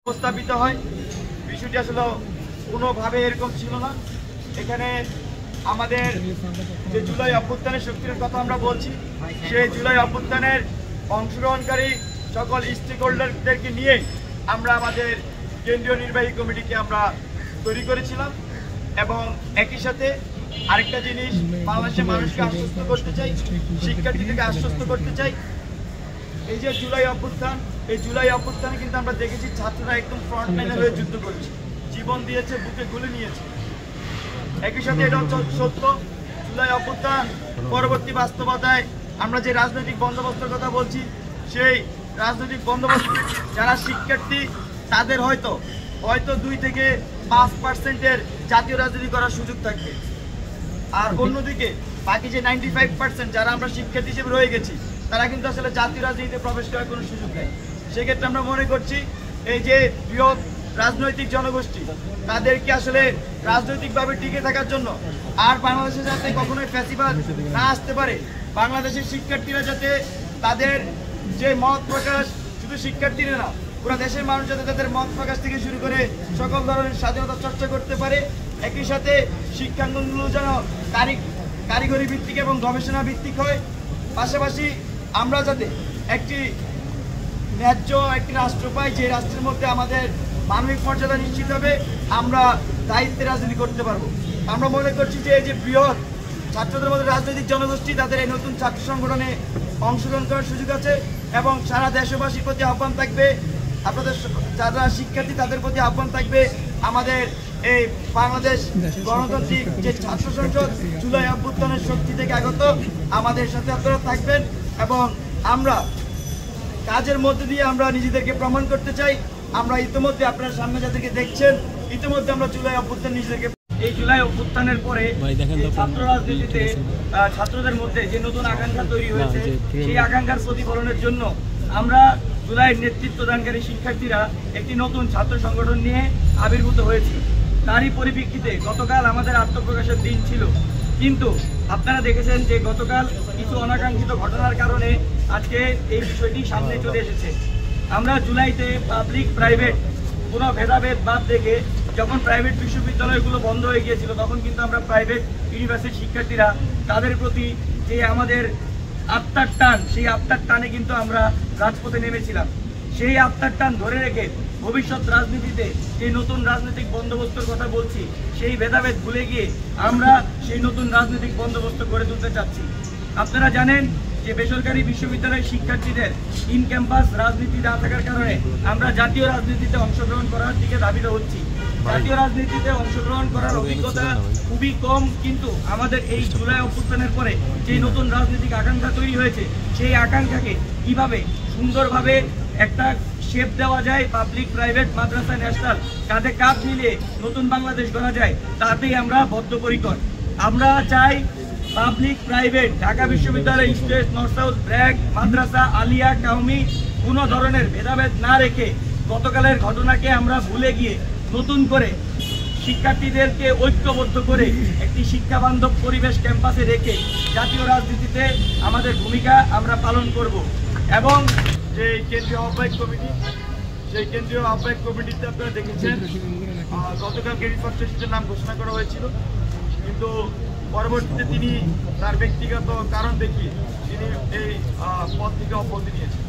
উপস্থাপিত হয়। বিষয়টি আসলে কোনোভাবে এরকম ছিল না। এখানে আমাদের যে জুলাই অভ্যুত্থানের শক্তির কথা আমরা বলছি, সেই জুলাই অভ্যুত্থানের অংশগ্রহণকারী সকল স্টেক হোল্ডারদেরকে নিয়ে আমরা আমাদের কেন্দ্রীয় নির্বাহী কমিটিকে আমরা তৈরি করেছিলাম। এবং একই সাথে আরেকটা জিনিস বাংলাদেশের মানুষকে আশ্বস্ত করতে চাই, শিক্ষার্থীদেরকে আশ্বস্ত করতে চাই, এই যে জুলাই অভ্যুত্থান, এই জুলাই অভ্যুত্থানে কিন্তু আমরা দেখেছি ছাত্ররা একদম ফ্রন্ট লাইনে হয়ে যুদ্ধ করেছে, জীবন দিয়েছে, বুকে গুলি নিয়েছে। একই সাথে এটা সত্য, জুলাই অভ্যুত্থান পরবর্তী বাস্তবতায় আমরা যে রাজনৈতিক বন্দোবস্তের কথা বলছি, সেই রাজনৈতিক বন্দোবস্ত যারা শিক্ষার্থী তাদের হয়তো 2 থেকে 5% জাতীয় রাজনীতি করার সুযোগ থাকবে। আর অন্যদিকে বাকি যে 95% যারা আমরা শিক্ষার্থী হিসেবে রয়ে গেছি, তারা কিন্তু আসলে জাতীয় রাজনীতিতে প্রবেশ করার কোনো সুযোগ নেই। সেক্ষেত্রে আমরা মনে করছি এই যে বৃহৎ রাজনৈতিক জনগোষ্ঠী, তাদেরকে আসলে রাজনৈতিকভাবে টিকে থাকার জন্য আর বাংলাদেশে যাতে কখনোই ফ্যাসিবাদ না আসতে পারে, বাংলাদেশের শিক্ষার্থীরা যাতে তাদের যে মত প্রকাশ, শুধু শিক্ষার্থীরা না, পুরো দেশের মানুষ যাতে তাদের মত প্রকাশ থেকে শুরু করে সকল ধরনের স্বাধীনতা চর্চা করতে পারে। একই সাথে শিক্ষাঙ্গনগুলো যেন কারিগরি ভিত্তিক এবং গবেষণা ভিত্তিক হয়। পাশাপাশি আমরা যাতে একটি ন্যায্য একটি রাষ্ট্র পাই, যে রাষ্ট্রের মধ্যে আমাদের মানবিক মর্যাদা নিশ্চিত হবে, আমরা দায়িত্বে রাজনীতি করতে পারবো। আমরা মনে করছি যে এই যে বৃহৎ ছাত্রদের মধ্যে রাজনৈতিক জনগোষ্ঠী, তাদের এই নতুন ছাত্র সংগঠনে অংশগ্রহণ করার সুযোগ আছে। এবং সারা দেশবাসীর প্রতি আহ্বান থাকবে, আপনাদের যারা শিক্ষার্থী তাদের প্রতি আহ্বান থাকবে, আমাদের এই বাংলাদেশ গণতান্ত্রিক যে ছাত্র সংসদ জুলাই অভ্যুত্থানের শক্তি থেকে আগত, আমাদের সাথে আপনারা থাকবেন। এবং আমরা কাজের মধ্যে দিয়ে আমরা নিজেদেরকে প্রমাণ করতে চাই। আমরা ইতিমধ্যে আপনার সামনে যাদেরকে দেখছেন, ইতিমধ্যে আমরা জুলাই অভ্যুত্থান নিজেদেরকে, এই জুলাই অভ্যুত্থানকারী পরে ছাত্র রাজনীতিতে ছাত্রদের মধ্যে যে নতুন আকাঙ্ক্ষা তৈরি হয়েছে, সেই আকাঙ্ক্ষার প্রতিফলনের জন্য আমরা জুলাইয়ের নেতৃত্বদানকারী শিক্ষার্থীরা একটি নতুন ছাত্র সংগঠন নিয়ে আবির্ভূত হয়েছি। তারই পরিপ্রেক্ষিতে গতকাল আমাদের আত্মপ্রকাশের দিন ছিল, কিন্তু আপনারা দেখেছেন যে গতকাল কিছু অনাকাঙ্ক্ষিত ঘটনার কারণে আজকে এই বিষয়টি সামনে চলে এসেছে। আমরা জুলাইতে পাবলিক প্রাইভেট কোনো ভেদাভেদ বাদ দেখে যখন প্রাইভেট বিশ্ববিদ্যালয়গুলো বন্ধ হয়ে গিয়েছিল, তখন কিন্তু আমরা প্রাইভেট ইউনিভার্সিটির শিক্ষার্থীরা তাদের প্রতি যে আমাদের আত্মার টান, সেই আত্মার টানে কিন্তু আমরা রাজপথে নেমেছিলাম। সেই আত্মার টান ধরে রেখে ভবিষ্যৎ রাজনীতিতে যে নতুন রাজনৈতিক বন্দোবস্তের কথা বলছি, সেই ভেদাভেদ ভুলে গিয়ে আমরা সেই নতুন রাজনৈতিক বন্দোবস্ত গড়ে তুলতে চাচ্ছি। আপনারা জানেন যে বেসরকারি বিশ্ববিদ্যালয়ের শিক্ষার্থীদের ইন ক্যাম্পাস রাজনীতি না থাকার কারণে আমরা জাতীয় রাজনীতিতে অংশগ্রহণ করার দিকে ধাবিত হচ্ছি। জাতীয় রাজনীতিতে অংশগ্রহণ করার অভিজ্ঞতা খুবই কম, কিন্তু আমাদের এই জুলাই অভ্যুত্থানের পরে যে নতুন রাজনৈতিক আকাঙ্ক্ষা তৈরি হয়েছে, সেই আকাঙ্ক্ষাকে কিভাবে সুন্দরভাবে একটা শেপ দেওয়া যায়, পাবলিক প্রাইভেট মাদ্রাসা ন্যাশনাল কাঁধে কাঁধ মিলিয়ে নতুন বাংলাদেশ গড়া যায়, তাতেই আমরা বদ্ধপরিকর। আমরা চাই পাবলিক প্রাইভেট, ঢাকা বিশ্ববিদ্যালয়, স্টেট, নর্থ সাউথ, ব্র্যাক, মাদ্রাসা, আলিয়া, কাউমি কোনো ধরনের ভেদাভেদ না রেখে গতকালের ঘটনাকে আমরা ভুলে গিয়ে নতুন করে শিক্ষার্থীদেরকে ঐক্যবদ্ধ করে একটি শিক্ষাবান্ধব পরিবেশ ক্যাম্পাসে রেখে জাতীয় রাজনীতিতে আমাদের ভূমিকা আমরা পালন করব। এবং যে কেন্দ্রীয় আহ্বায়ক কমিটি, সেই কেন্দ্রীয় আহ্বায়ক কমিটিতে আপনারা দেখেছেন গতকাল গেরিট ফার্স্টের নাম ঘোষণা করা হয়েছিল, কিন্তু পরবর্তীতে তিনি তার ব্যক্তিগত কারণ দেখিয়ে তিনি এই পদ থেকে অব্যাহতি নিয়েছেন।